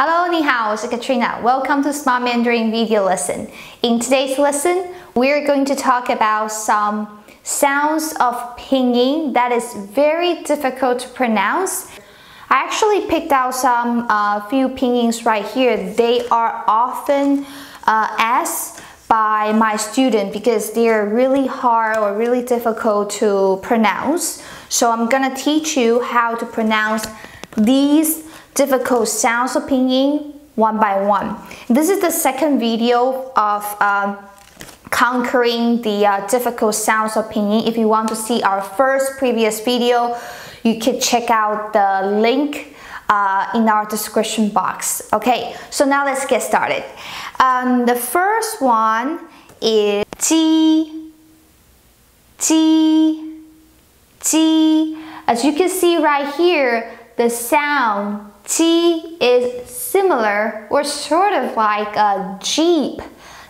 Hello, 你好，我是 Katrina. Welcome to Smart Mandarin video lesson. In today's lesson, we're going to talk about some sounds of pinyin that is very difficult to pronounce. I actually picked out some few pinyins right here. They are often asked by my student because they're really hard or really difficult to pronounce. So I'm gonna teach you how to pronounce these difficult sounds of pinyin one by one. This is the second video of conquering the difficult sounds of pinyin. If you want to see our previous video, you can check out the link in our description box. Okay, so now let's get started. The first one is ji, ji, ji. As you can see right here, the sound ji is similar or sort of like a jeep,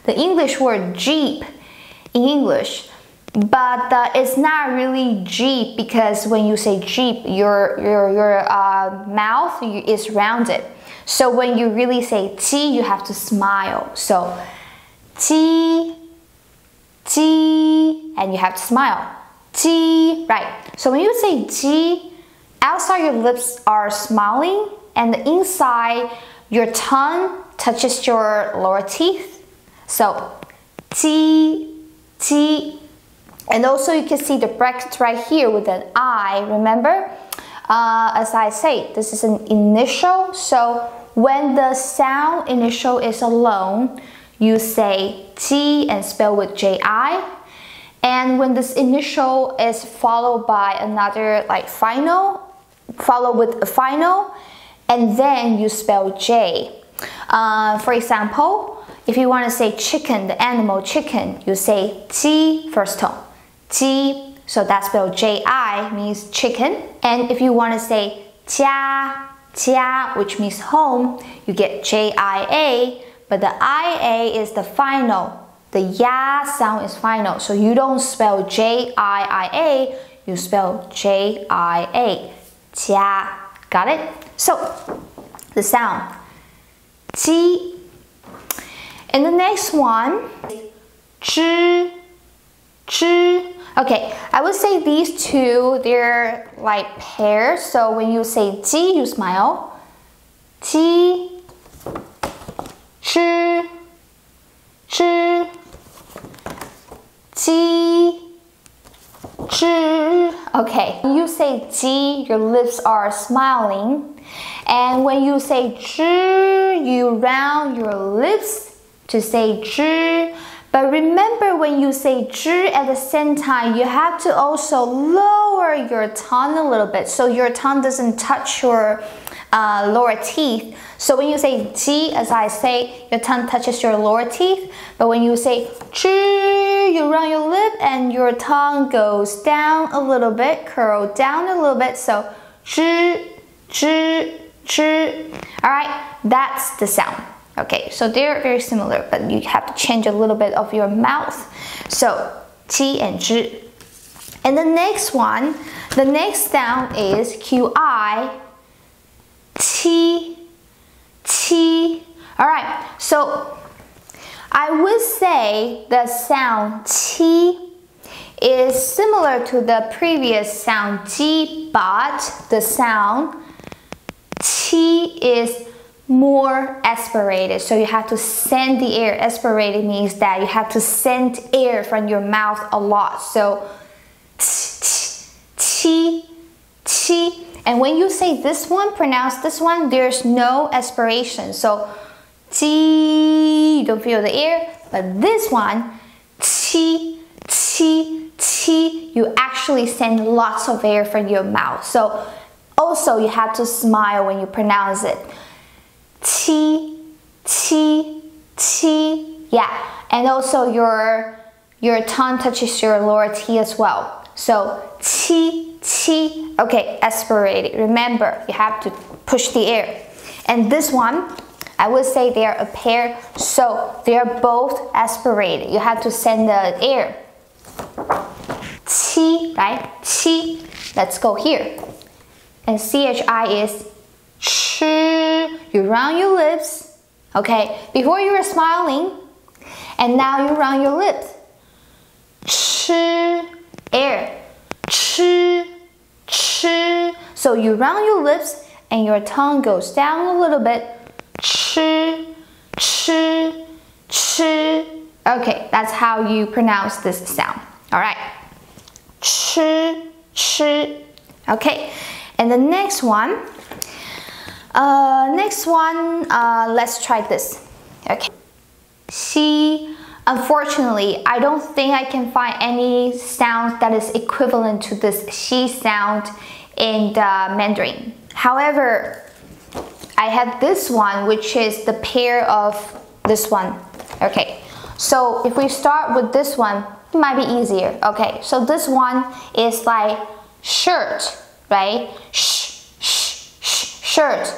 the English word jeep in English, but it's not really jeep because when you say jeep, your mouth is rounded. So when you really say ji, you have to smile. So ji, ji, and you have to smile. Ji, right? So when you say ji, outside your lips are smiling, and the inside your tongue touches your lower teeth. So ji, ji. And also you can see the bracket right here with an I. Remember, as I say, this is an initial. So when the sound initial is alone, you say ji and spell with ji. And when this initial is followed by another like final, follow with a final, and then you spell J. For example, if you want to say chicken, the animal chicken, you say ji first tone, ji. So that's spelled J-I, means chicken. And if you want to say jia, jia, which means home, you get J-I-A, but the I-A is the final. The ya sound is final, so you don't spell J-I-I-A, you spell J-I-A. Jia. Got it? So, the sound ji. And the next one, zhi, zhi. Okay, I would say these two, they're like pairs. So when you say ji, you smile. Ji, zhi, zhi, ji, zhi. Okay, when you say ji, your lips are smiling. And when you say zhi, you round your lips to say zhi. But remember, when you say zhi at the same time, you have to also lower your tongue a little bit so your tongue doesn't touch your lower teeth. So when you say ji, as I say, your tongue touches your lower teeth. But when you say zhi, you round your lip and your tongue goes down a little bit, curl down a little bit. So zhi, zhi, zhi. Alright, that's the sound. Okay, so they're very similar, but you have to change a little bit of your mouth. So ji and zhi. And the next one, the next sound is qi, qi, qi. Alright, so I would say the sound qi is similar to the previous sound ji, but the sound qi is more aspirated. So you have to send the air. Aspirated means that you have to send air from your mouth a lot. So qi, qi. And when you say this one, pronounce this one, there's no aspiration. So ji, you don't feel the air. But this one, qi, qi, qi, you actually send lots of air from your mouth. So also you have to smile when you pronounce it. Qi, qi, qi. Yeah, and also your tongue touches your lower teeth as well. So qi, qi. Okay, aspirated. Remember, you have to push the air. And this one, I would say they are a pair, so they are both aspirated. You have to send the air. Qi, right? Qi. Let's go here. And chi is ch. you round your lips, okay? Before you were smiling, and now you round your lips. Ch, air, ch, ch. So you round your lips and your tongue goes down a little bit. Ch, ch, ch. Okay, that's how you pronounce this sound. All right. Ch, ch. Okay, and the next one. Let's try this. Okay. Xi. Unfortunately, I don't think I can find any sound that is equivalent to this xi sound in the Mandarin. However, I have this one, which is the pair of this one. Okay, so if we start with this one, it might be easier. Okay, so this one is like shirt, right? Shirt.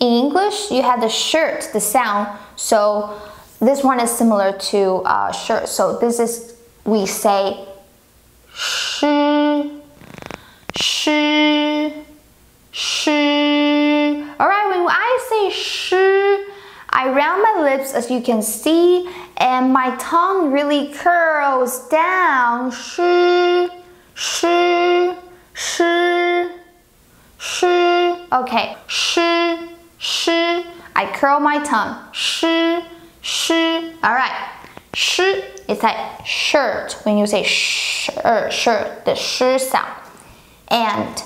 In English, you have the shirt, the sound. So this one is similar to shirt. So this is, we say shi. Alright, when I say shi, I round my lips as you can see, and my tongue really curls down. Shi. Okay, shi. I curl my tongue. Shi. Alright, shi is like shirt when you say shirt, the shi sound. And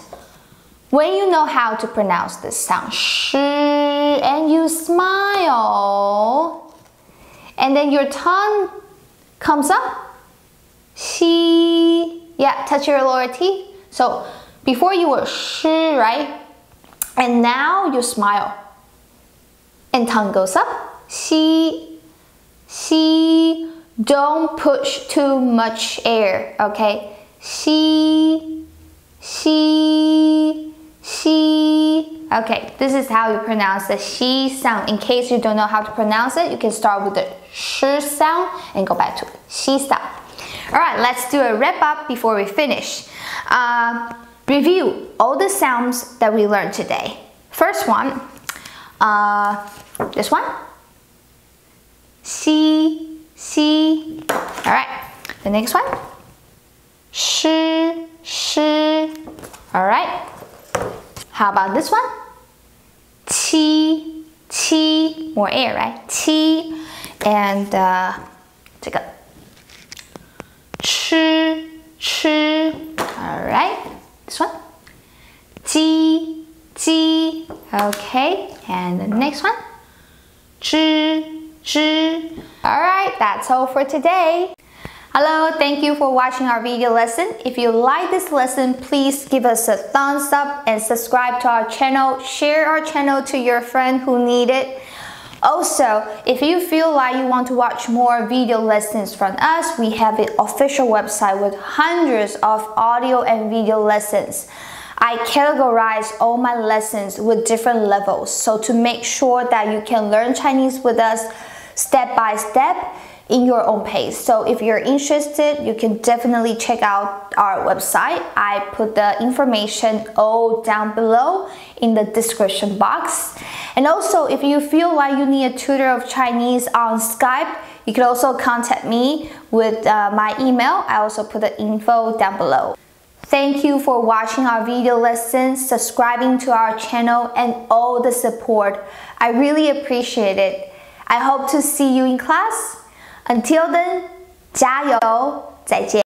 when you know how to pronounce this sound, shi, and you smile, and then your tongue comes up, xi, yeah, touch your lower teeth. So before you were shi, right? And now you smile, and tongue goes up, xi. Don't push too much air, okay? Xi. Okay, this is how you pronounce the xi sound. In case you don't know how to pronounce it, you can start with the sh sound and go back to xi sound. Alright, let's do a wrap up before we finish. Review all the sounds that we learned today. First one, this one. Xi. Alright, the next one. Shi. Alright. How about this one? Qi. More air, right? Qi. And 这个 Chi. Alright. This one. Ji. Okay. And the next one. Zhi. Alright, that's all for today. Hello, thank you for watching our video lesson. If you like this lesson, please give us a thumbs up and subscribe to our channel. Share our channel to your friend who need it. Also, if you feel like you want to watch more video lessons from us, we have an official website with hundreds of audio and video lessons. I categorize all my lessons with different levels, so to make sure that you can learn Chinese with us step by step in your own pace. So if you're interested, you can definitely check out our website. I put the information all down below in the description box. And also, if you feel like you need a tutor of Chinese on Skype, you can also contact me with my email. I also put the info down below. Thank you for watching our video lessons, subscribing to our channel, and all the support. I really appreciate it. I hope to see you in class. Until then, 加油，再见。